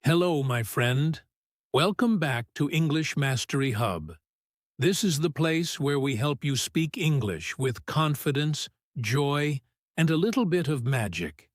Hello, my friend. Welcome back to English Mastery Hub. This is the place where we help you speak English with confidence, joy, and a little bit of magic.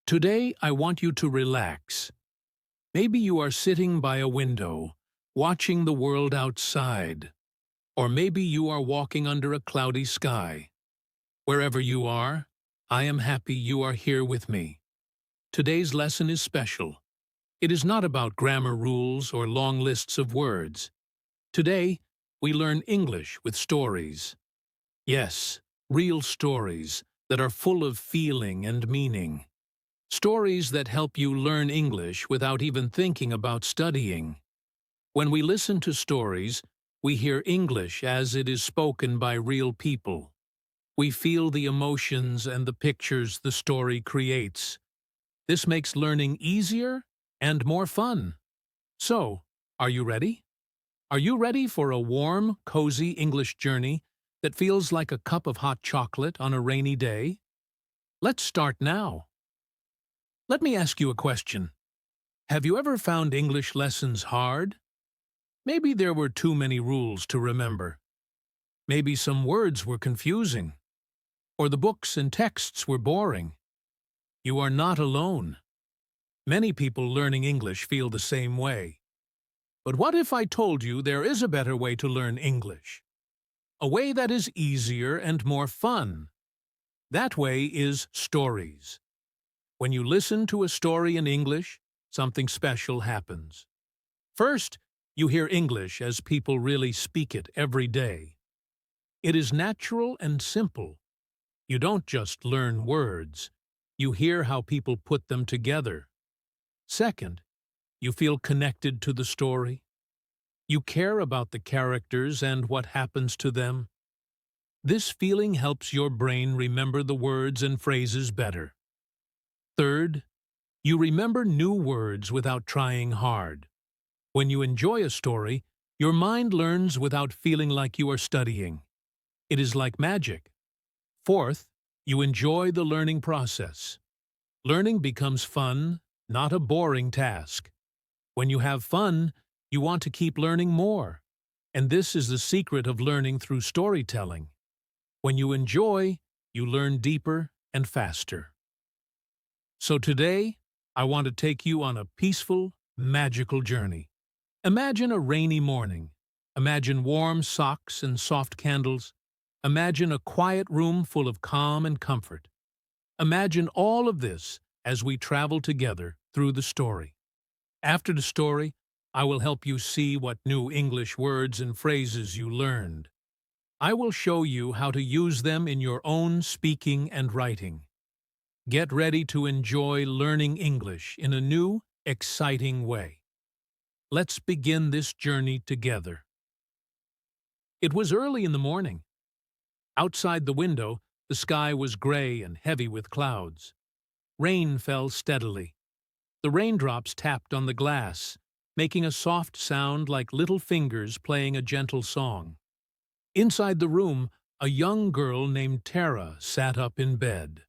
Today, I want you to relax. Maybe you are sitting by a window, watching the world outside. Or maybe you are walking under a cloudy sky. Wherever you are, I am happy you are here with me. Today's lesson is special. It is not about grammar rules or long lists of words. Today, we learn English with stories. Yes, real stories that are full of feeling and meaning. Stories that help you learn English without even thinking about studying. When we listen to stories, we hear English as it is spoken by real people. We feel the emotions and the pictures the story creates. This makes learning easier and more fun. So, are you ready? Are you ready for a warm, cozy English journey that feels like a cup of hot chocolate on a rainy day? Let's start now. Let me ask you a question. Have you ever found English lessons hard? Maybe there were too many rules to remember. Maybe some words were confusing. Or the books and texts were boring. You are not alone. Many people learning English feel the same way. But what if I told you there is a better way to learn English? A way that is easier and more fun. That way is stories. When you listen to a story in English, something special happens. First, you hear English as people really speak it every day. It is natural and simple. You don't just learn words. You hear how people put them together. Second, you feel connected to the story. You care about the characters and what happens to them. This feeling helps your brain remember the words and phrases better. Third, you remember new words without trying hard. When you enjoy a story, your mind learns without feeling like you are studying. It is like magic. Fourth, you enjoy the learning process. Learning becomes fun, not a boring task. When you have fun, you want to keep learning more. And this is the secret of learning through storytelling. When you enjoy, you learn deeper and faster. So today, I want to take you on a peaceful, magical journey. Imagine a rainy morning. Imagine warm socks and soft candles. Imagine a quiet room full of calm and comfort. Imagine all of this as we travel together through the story. After the story, I will help you see what new English words and phrases you learned. I will show you how to use them in your own speaking and writing. Get ready to enjoy learning English in a new, exciting way. Let's begin this journey together. It was early in the morning. Outside the window, the sky was gray and heavy with clouds. Rain fell steadily. The raindrops tapped on the glass, making a soft sound like little fingers playing a gentle song. Inside the room, a young girl named Tara sat up in bed.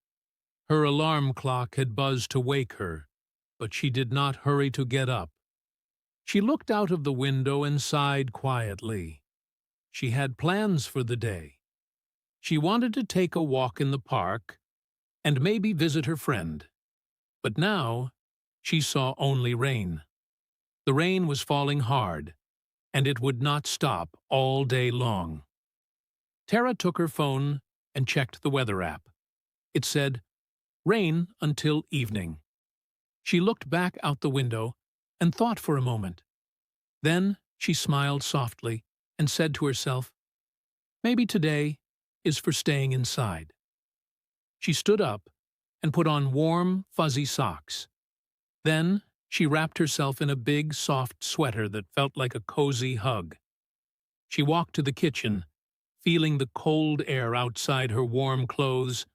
Her alarm clock had buzzed to wake her, but she did not hurry to get up. She looked out of the window and sighed quietly. She had plans for the day. She wanted to take a walk in the park and maybe visit her friend. But now, she saw only rain. The rain was falling hard, and it would not stop all day long. Tara took her phone and checked the weather app. It said, "Rain until evening." She looked back out the window and thought for a moment. Then she smiled softly and said to herself, "Maybe today is for staying inside." She stood up and put on warm, fuzzy socks. Then she wrapped herself in a big, soft sweater that felt like a cozy hug. She walked to the kitchen, feeling the cold air outside her warm clothes.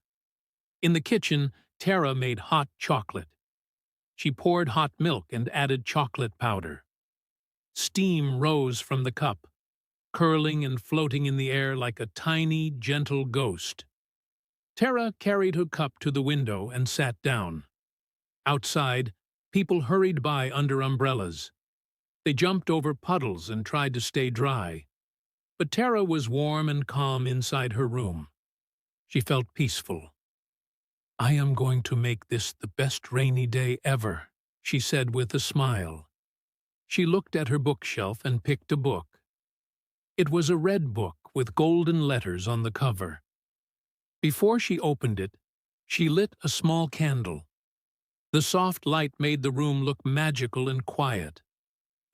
In the kitchen, Tara made hot chocolate. She poured hot milk and added chocolate powder. Steam rose from the cup, curling and floating in the air like a tiny, gentle ghost. Tara carried her cup to the window and sat down. Outside, People hurried by under umbrellas. They jumped over puddles and tried to stay dry. But Tara was warm and calm inside her room. She felt peaceful. "I am going to make this the best rainy day ever," she said with a smile. She looked at her bookshelf and picked a book. It was a red book with golden letters on the cover. Before she opened it, she lit a small candle. The soft light made the room look magical and quiet,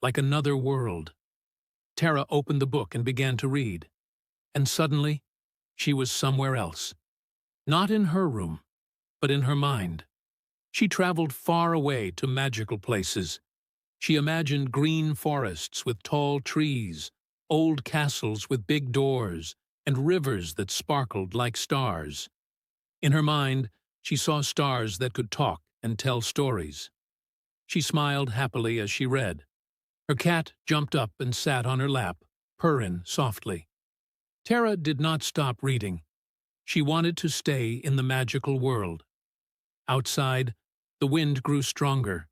like another world. Tara opened the book and began to read. And suddenly, she was somewhere else. Not in her room, but in her mind. She traveled far away to magical places. She imagined green forests with tall trees, old castles with big doors, and rivers that sparkled like stars. In her mind, she saw stars that could talk and tell stories. She smiled happily as she read. Her cat jumped up and sat on her lap, purring softly. Tara did not stop reading. She wanted to stay in the magical world. Outside, the wind grew stronger.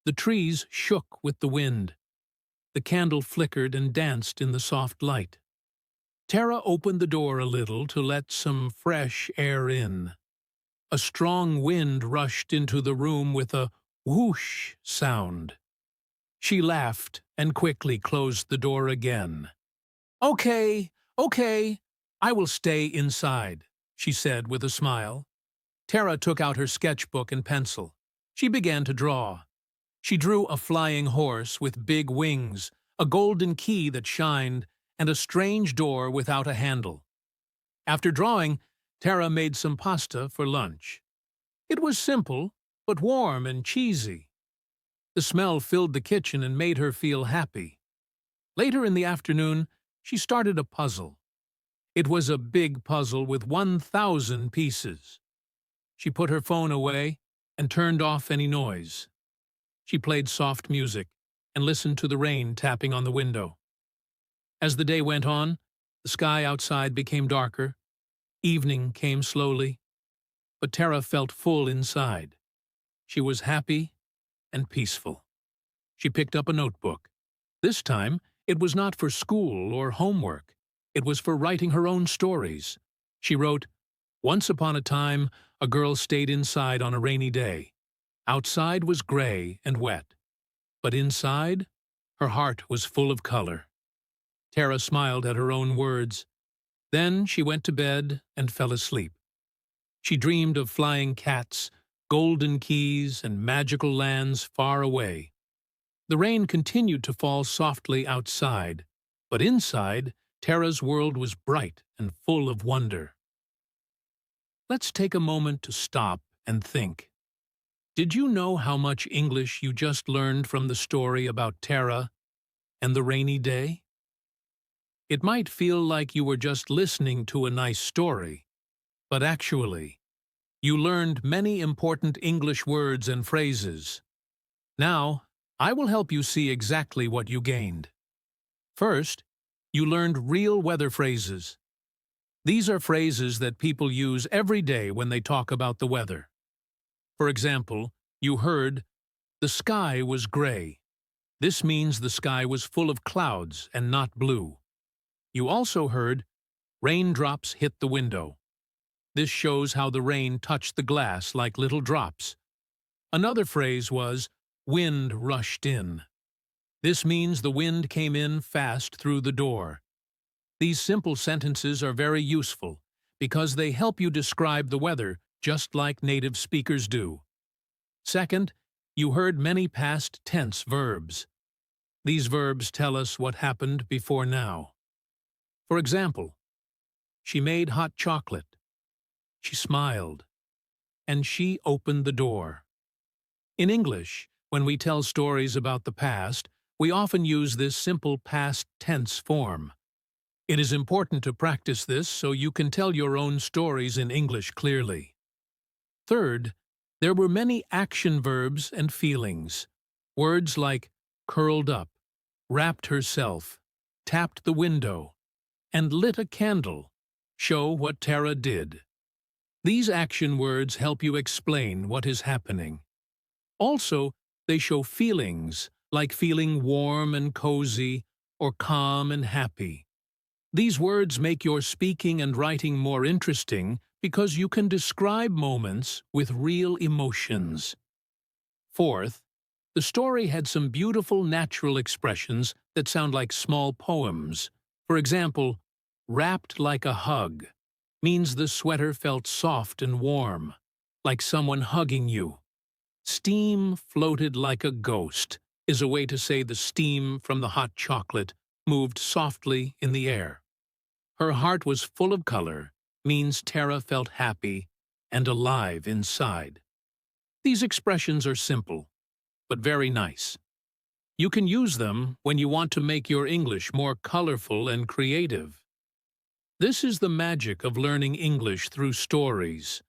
The trees shook with the wind. The candle flickered and danced in the soft light. Tara opened the door a little to let some fresh air in. A strong wind rushed into the room with a whoosh sound. She laughed and quickly closed the door again. Okay, I will stay inside," she said with a smile. Tara took out her sketchbook and pencil. She began to draw. She drew a flying horse with big wings, a golden key that shined, and a strange door without a handle. After drawing, Tara made some pasta for lunch. It was simple, but warm and cheesy. The smell filled the kitchen and made her feel happy. Later in the afternoon, she started a puzzle. It was a big puzzle with 1,000 pieces. She put her phone away and turned off any noise. She played soft music and listened to the rain tapping on the window. As the day went on, the sky outside became darker. Evening came slowly, but Tara felt full inside. She was happy and peaceful. She picked up a notebook. This time, it was not for school or homework. It was for writing her own stories. She wrote, "Once upon a time, a girl stayed inside on a rainy day. Outside was gray and wet, but inside, her heart was full of color." Tara smiled at her own words. Then she went to bed and fell asleep. She dreamed of flying cats, golden keys, and magical lands far away. The rain continued to fall softly outside, but inside, Tara's world was bright and full of wonder. Let's take a moment to stop and think. Did you know how much English you just learned from the story about Tara and the rainy day? It might feel like you were just listening to a nice story, but actually, you learned many important English words and phrases. Now, I will help you see exactly what you gained. First, you learned real weather phrases. These are phrases that people use every day when they talk about the weather. For example, you heard, "The sky was gray." This means the sky was full of clouds and not blue. You also heard, "Raindrops hit the window." This shows how the rain touched the glass like little drops. Another phrase was, "Wind rushed in." This means the wind came in fast through the door. These simple sentences are very useful because they help you describe the weather just like native speakers do. Second, you heard many past tense verbs. These verbs tell us what happened before now. For example, she made hot chocolate, she smiled, and she opened the door. In English, when we tell stories about the past, we often use this simple past tense form. It is important to practice this so you can tell your own stories in English clearly. Third, there were many action verbs and feelings. Words like curled up, wrapped herself, tapped the window, and lit a candle show what Tara did. These action words help you explain what is happening. Also, They show feelings, like feeling warm and cozy, or calm and happy. These words make your speaking and writing more interesting because you can describe moments with real emotions. Fourth, the story had some beautiful natural expressions that sound like small poems. For example, wrapped like a hug means the sweater felt soft and warm, like someone hugging you. Steam floated like a ghost is a way to say the steam from the hot chocolate moved softly in the air. Her heart was full of color means Tara felt happy and alive inside. These expressions are simple, but very nice. You can use them when you want to make your English more colorful and creative. This is the magic of learning English through stories.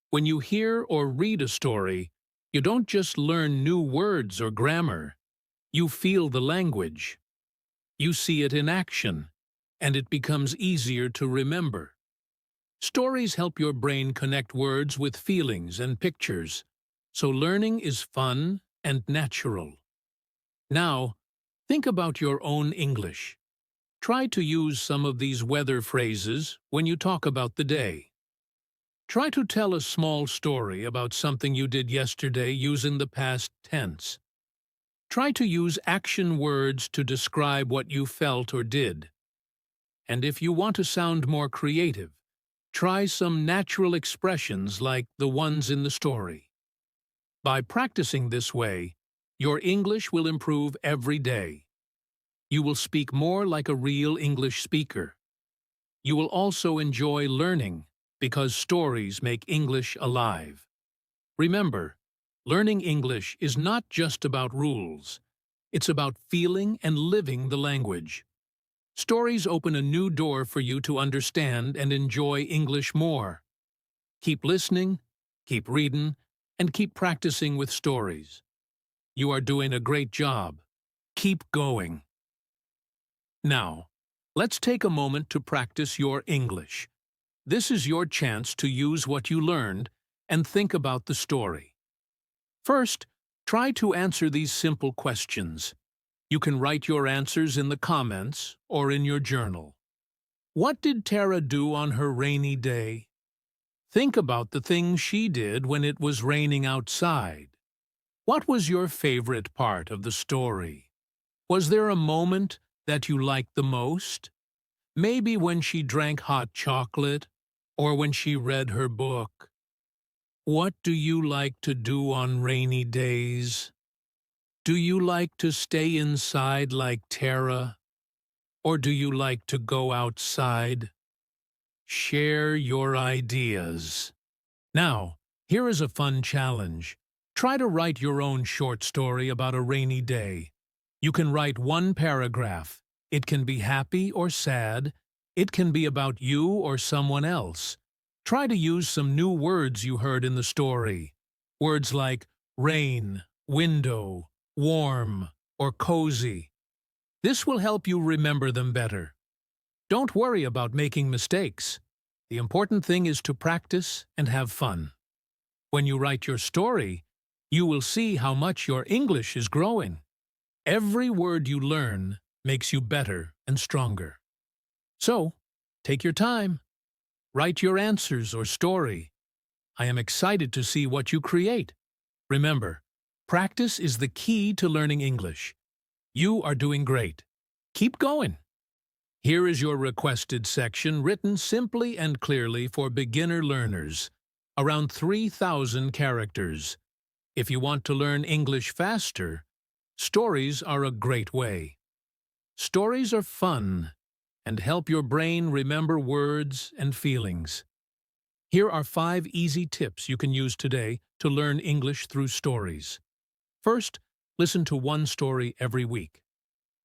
When you hear or read a story, you don't just learn new words or grammar. You feel the language. You see it in action, and it becomes easier to remember. Stories help your brain connect words with feelings and pictures, so learning is fun and natural. Now, think about your own English. Try to use some of these weather phrases when you talk about the day. Try to tell a small story about something you did yesterday using the past tense. Try to use action words to describe what you felt or did. And if you want to sound more creative, try some natural expressions like the ones in the story. By practicing this way, your English will improve every day. You will speak more like a real English speaker. You will also enjoy learning because stories make English alive. Remember, learning English is not just about rules. It's about feeling and living the language. Stories open a new door for you to understand and enjoy English more. Keep listening, keep reading, and keep practicing with stories. You are doing a great job. Keep going. Now, let's take a moment to practice your English. This is your chance to use what you learned and think about the story. First, try to answer these simple questions. You can write your answers in the comments or in your journal. What did Tara do on her rainy day? Think about the things she did when it was raining outside. What was your favorite part of the story? Was there a moment that you liked the most? Maybe when she drank hot chocolate or when she read her book. What do you like to do on rainy days? Do you like to stay inside like Tara? Or do you like to go outside? Share your ideas. Now, here is a fun challenge. Try to write your own short story about a rainy day. You can write one paragraph. It can be happy or sad. It can be about you or someone else. Try to use some new words you heard in the story. Words like rain, window, warm, or cozy. This will help you remember them better. Don't worry about making mistakes. The important thing is to practice and have fun. When you write your story, you will see how much your English is growing. Every word you learn makes you better and stronger. So, take your time. Write your answers or story. I am excited to see what you create. Remember, practice is the key to learning English. You are doing great. Keep going. Here is your requested section written simply and clearly for beginner learners. Around 3,000 characters. If you want to learn English faster, stories are a great way. Stories are fun and help your brain remember words and feelings. Here are 5 easy tips you can use today to learn English through stories. First, listen to one story every week.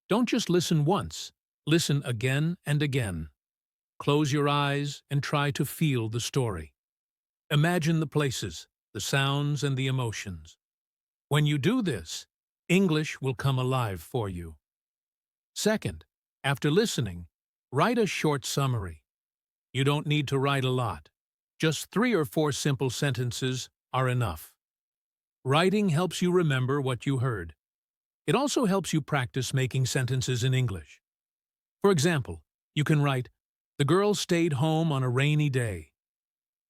Don't just listen once. Listen again and again. Close your eyes and try to feel the story. Imagine the places, the sounds, and the emotions. When you do this, English will come alive for you. Second, after listening, write a short summary. You don't need to write a lot. Just 3 or 4 simple sentences are enough. Writing helps you remember what you heard. It also helps you practice making sentences in English. For example, you can write, "The girl stayed home on a rainy day.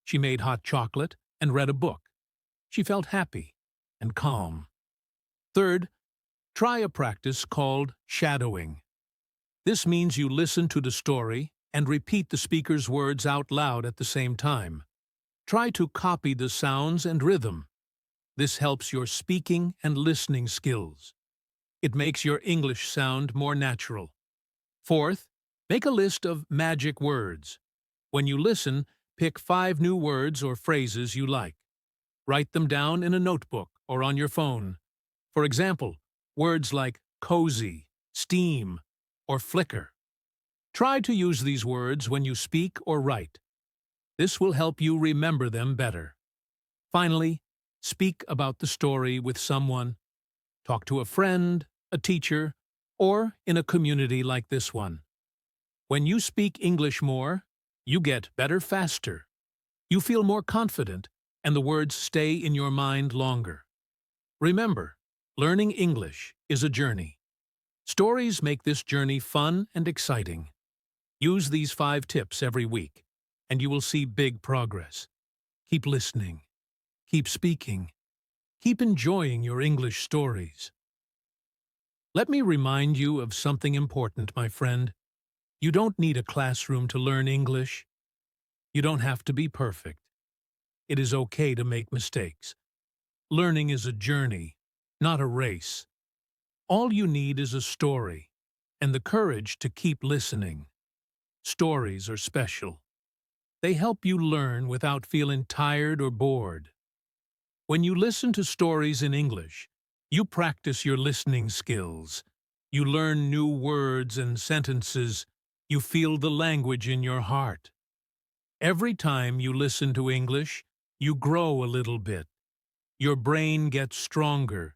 She made hot chocolate and read a book. She felt happy and calm." Third, try a practice called shadowing. This means you listen to the story and repeat the speaker's words out loud at the same time. Try to copy the sounds and rhythm. This helps your speaking and listening skills. It makes your English sound more natural. Fourth, make a list of magic words. When you listen, pick 5 new words or phrases you like. Write them down in a notebook or on your phone. For example, words like cozy, steam, or flicker. Try to use these words when you speak or write. This will help you remember them better. Finally, speak about the story with someone. Talk to a friend, a teacher, or in a community like this one. When you speak English more, you get better faster. You feel more confident, and the words stay in your mind longer. Remember, learning English is a journey. Stories make this journey fun and exciting. Use these 5 tips every week, and you will see big progress. Keep listening. Keep speaking. Keep enjoying your English stories. Let me remind you of something important, my friend. You don't need a classroom to learn English. You don't have to be perfect. It is okay to make mistakes. Learning is a journey, not a race. All you need is a story and the courage to keep listening. Stories are special. They help you learn without feeling tired or bored. When you listen to stories in English, you practice your listening skills. You learn new words and sentences. You feel the language in your heart. Every time you listen to English, you grow a little bit. Your brain gets stronger.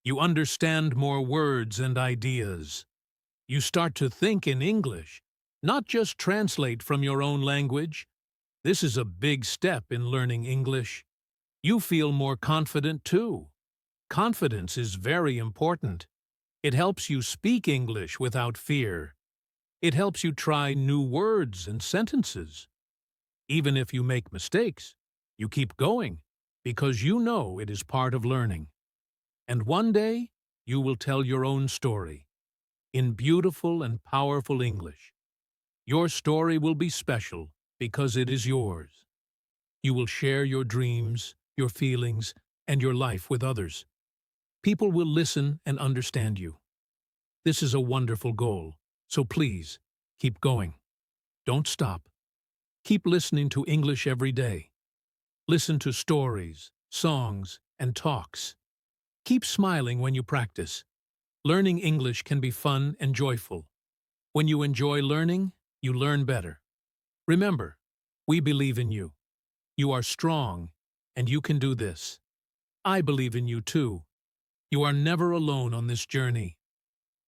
You understand more words and ideas. You start to think in English, not just translate from your own language. This is a big step in learning English. You feel more confident too. Confidence is very important. It helps you speak English without fear. It helps you try new words and sentences. Even if you make mistakes, you keep going because you know it is part of learning. And one day, you will tell your own story in beautiful and powerful English. Your story will be special because it is yours. You will share your dreams, your feelings, and your life with others. People will listen and understand you. This is a wonderful goal, so please, keep going. Don't stop. Keep listening to English every day. Listen to stories, songs, and talks. Keep smiling when you practice. Learning English can be fun and joyful. When you enjoy learning, you learn better. Remember, we believe in you. You are strong, and you can do this. I believe in you too. You are never alone on this journey.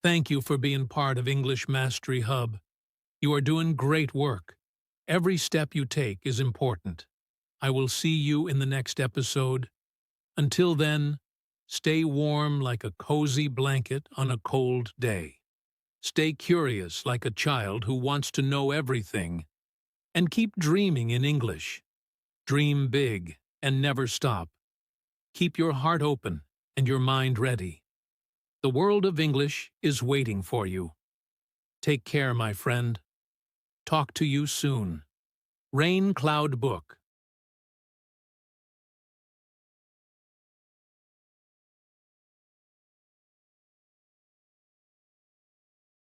Thank you for being part of English Mastery Hub. You are doing great work. Every step you take is important. I will see you in the next episode. Until then, stay warm like a cozy blanket on a cold day. Stay curious like a child who wants to know everything. And keep dreaming in English. Dream big and never stop. Keep your heart open and your mind ready. The world of English is waiting for you. Take care, my friend. Talk to you soon. Rain Cloud Book.